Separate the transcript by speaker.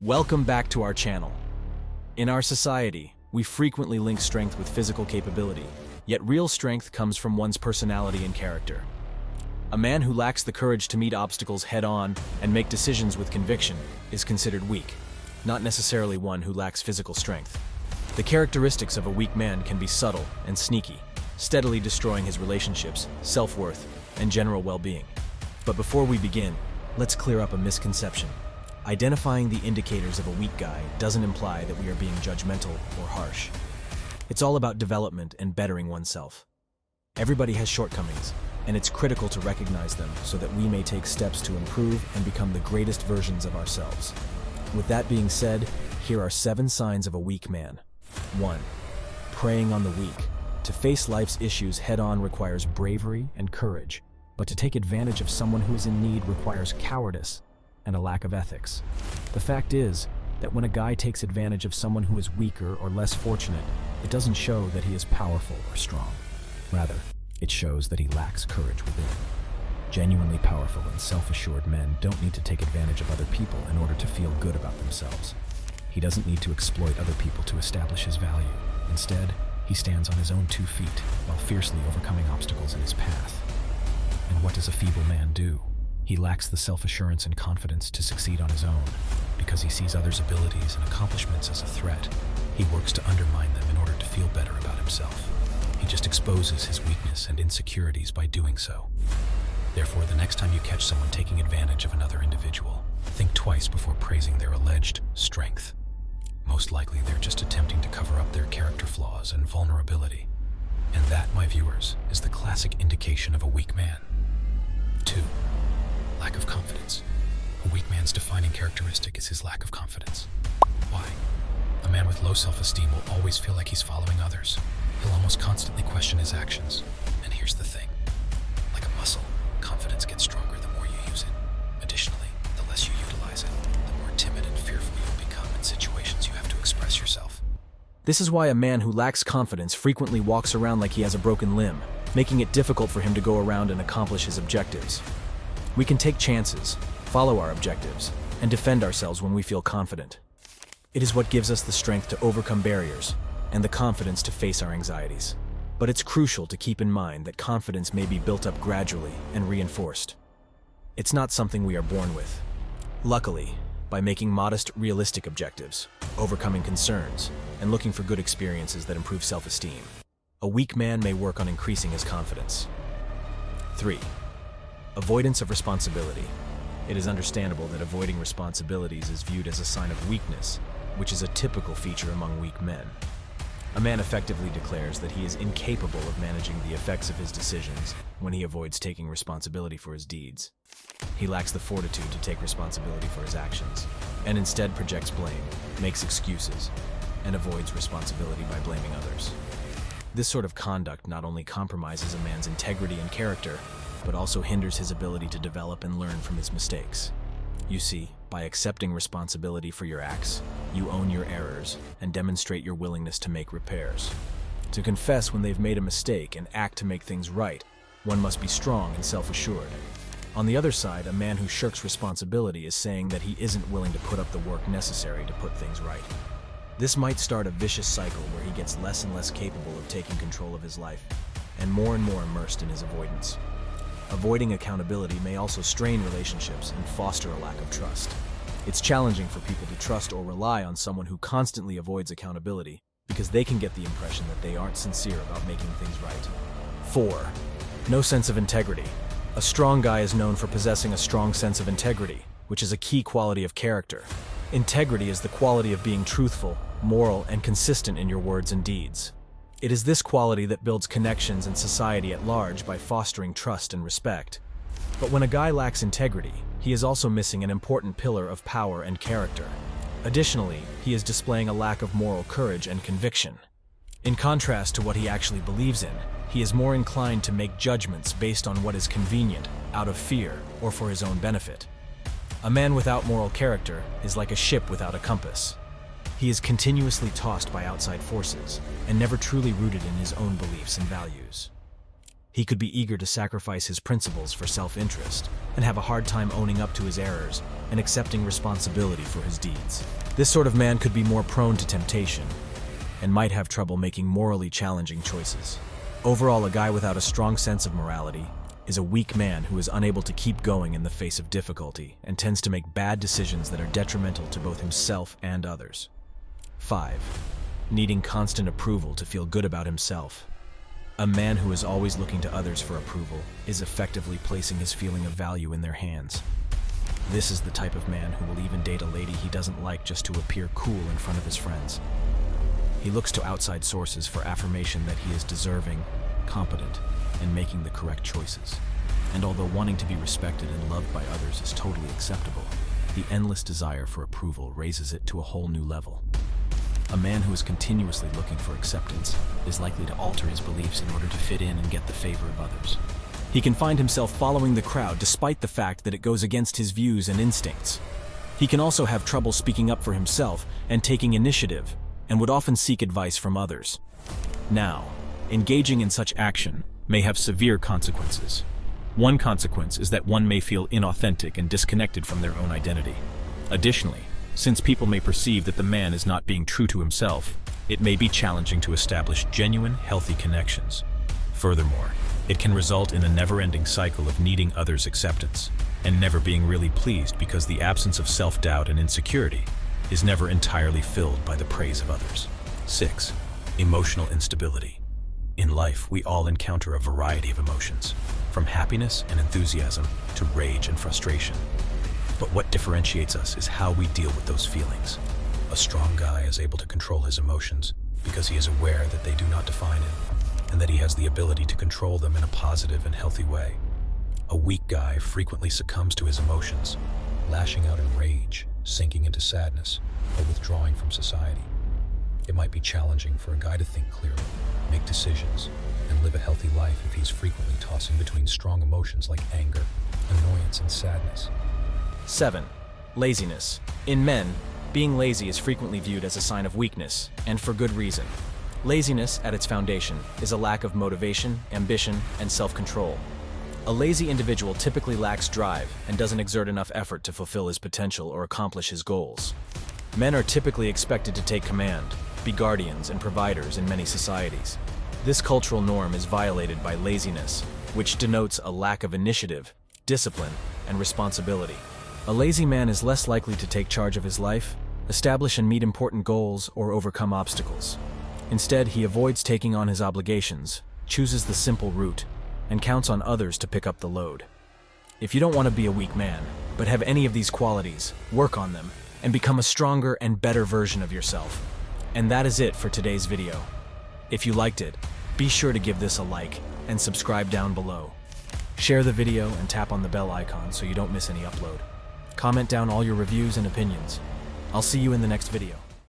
Speaker 1: Welcome back to our channel. In our society, we frequently link strength with physical capability, yet real strength comes from one's personality and character. A man who lacks the courage to meet obstacles head-on and make decisions with conviction is considered weak, not necessarily one who lacks physical strength. The characteristics of a weak man can be subtle and sneaky, steadily destroying his relationships, self-worth, and general well-being. But before we begin, let's clear up a misconception. Identifying the indicators of a weak guy doesn't imply that we are being judgmental or harsh. It's all about development and bettering oneself. Everybody has shortcomings, and it's critical to recognize them so that we may take steps to improve and become the greatest versions of ourselves. With that being said, here are 7 signs of a weak man. 1. Preying on the weak. To face life's issues head-on requires bravery and courage, but to take advantage of someone who is in need requires cowardice and a lack of ethics. The fact is that when a guy takes advantage of someone who is weaker or less fortunate, it doesn't show that he is powerful or strong. Rather, it shows that he lacks courage within. Genuinely powerful and self-assured men don't need to take advantage of other people in order to feel good about themselves. He doesn't need to exploit other people to establish his value. Instead, he stands on his own 2 feet while fiercely overcoming obstacles in his path. And what does a feeble man do? He lacks the self-assurance and confidence to succeed on his own. Because he sees others' abilities and accomplishments as a threat, he works to undermine them in order to feel better about himself. He just exposes his weakness and insecurities by doing so. Therefore, the next time you catch someone taking advantage of another individual, think twice before praising their alleged strength. Most likely, they're just attempting to cover up their character flaws and vulnerability. And that, my viewers, is the classic indication of a weak man. 2. Lack of confidence. A weak man's defining characteristic is his lack of confidence. Why? A man with low self-esteem will always feel like he's following others. He'll almost constantly question his actions. And here's the thing. Like a muscle, confidence gets stronger the more you use it. Additionally, the less you utilize it, the more timid and fearful you'll become in situations you have to express yourself. This is why a man who lacks confidence frequently walks around like he has a broken limb, making it difficult for him to go around and accomplish his objectives. We can take chances, follow our objectives, and defend ourselves when we feel confident. It is what gives us the strength to overcome barriers and the confidence to face our anxieties. But it's crucial to keep in mind that confidence may be built up gradually and reinforced. It's not something we are born with. Luckily, by making modest, realistic objectives, overcoming concerns, and looking for good experiences that improve self-esteem, a weak man may work on increasing his confidence. 3. Avoidance of responsibility. It is understandable that avoiding responsibilities is viewed as a sign of weakness, which is a typical feature among weak men. A man effectively declares that he is incapable of managing the effects of his decisions when he avoids taking responsibility for his deeds. He lacks the fortitude to take responsibility for his actions, and instead projects blame, makes excuses, and avoids responsibility by blaming others. This sort of conduct not only compromises a man's integrity and character, but also hinders his ability to develop and learn from his mistakes. You see, by accepting responsibility for your acts, you own your errors and demonstrate your willingness to make repairs. To confess when they've made a mistake and act to make things right, one must be strong and self-assured. On the other side, a man who shirks responsibility is saying that he isn't willing to put up the work necessary to put things right. This might start a vicious cycle where he gets less and less capable of taking control of his life, and more immersed in his avoidance. Avoiding accountability may also strain relationships and foster a lack of trust. It's challenging for people to trust or rely on someone who constantly avoids accountability because they can get the impression that they aren't sincere about making things right. 4. No sense of integrity. A strong guy is known for possessing a strong sense of integrity, which is a key quality of character. Integrity is the quality of being truthful, moral, and consistent in your words and deeds. It is this quality that builds connections in society at large by fostering trust and respect. But when a guy lacks integrity, he is also missing an important pillar of power and character. Additionally, he is displaying a lack of moral courage and conviction. In contrast to what he actually believes in, he is more inclined to make judgments based on what is convenient, out of fear, or for his own benefit. A man without moral character is like a ship without a compass. He is continuously tossed by outside forces and never truly rooted in his own beliefs and values. He could be eager to sacrifice his principles for self-interest and have a hard time owning up to his errors and accepting responsibility for his deeds. This sort of man could be more prone to temptation and might have trouble making morally challenging choices. Overall, a guy without a strong sense of morality is a weak man who is unable to keep going in the face of difficulty and tends to make bad decisions that are detrimental to both himself and others. 5. Needing constant approval to feel good about himself. A man who is always looking to others for approval is effectively placing his feeling of value in their hands. This is the type of man who will even date a lady he doesn't like just to appear cool in front of his friends. He looks to outside sources for affirmation that he is deserving, competent, and making the correct choices. And although wanting to be respected and loved by others is totally acceptable, the endless desire for approval raises it to a whole new level. A man who is continuously looking for acceptance is likely to alter his beliefs in order to fit in and get the favor of others. He can find himself following the crowd despite the fact that it goes against his views and instincts. He can also have trouble speaking up for himself and taking initiative, and would often seek advice from others. Now, engaging in such action may have severe consequences. One consequence is that one may feel inauthentic and disconnected from their own identity. Additionally, since people may perceive that the man is not being true to himself, it may be challenging to establish genuine, healthy connections. Furthermore, it can result in a never-ending cycle of needing others' acceptance and never being really pleased because the absence of self-doubt and insecurity is never entirely filled by the praise of others. 6. Emotional instability. In life, we all encounter a variety of emotions, from happiness and enthusiasm to rage and frustration. But what differentiates us is how we deal with those feelings. A strong guy is able to control his emotions because he is aware that they do not define him, and that he has the ability to control them in a positive and healthy way. A weak guy frequently succumbs to his emotions, lashing out in rage, sinking into sadness, or withdrawing from society. It might be challenging for a guy to think clearly, make decisions, and live a healthy life if he's frequently tossing between strong emotions like anger, annoyance, and sadness. 7. Laziness. In men, being lazy is frequently viewed as a sign of weakness, and for good reason. Laziness, at its foundation, is a lack of motivation, ambition, and self-control. A lazy individual typically lacks drive and doesn't exert enough effort to fulfill his potential or accomplish his goals. Men are typically expected to take command, be guardians and providers in many societies. This cultural norm is violated by laziness, which denotes a lack of initiative, discipline, and responsibility. A lazy man is less likely to take charge of his life, establish and meet important goals, or overcome obstacles. Instead, he avoids taking on his obligations, chooses the simple route, and counts on others to pick up the load. If you don't want to be a weak man, but have any of these qualities, work on them, and become a stronger and better version of yourself. And that is it for today's video. If you liked it, be sure to give this a like and subscribe down below. Share the video and tap on the bell icon so you don't miss any upload. Comment down all your reviews and opinions. I'll see you in the next video.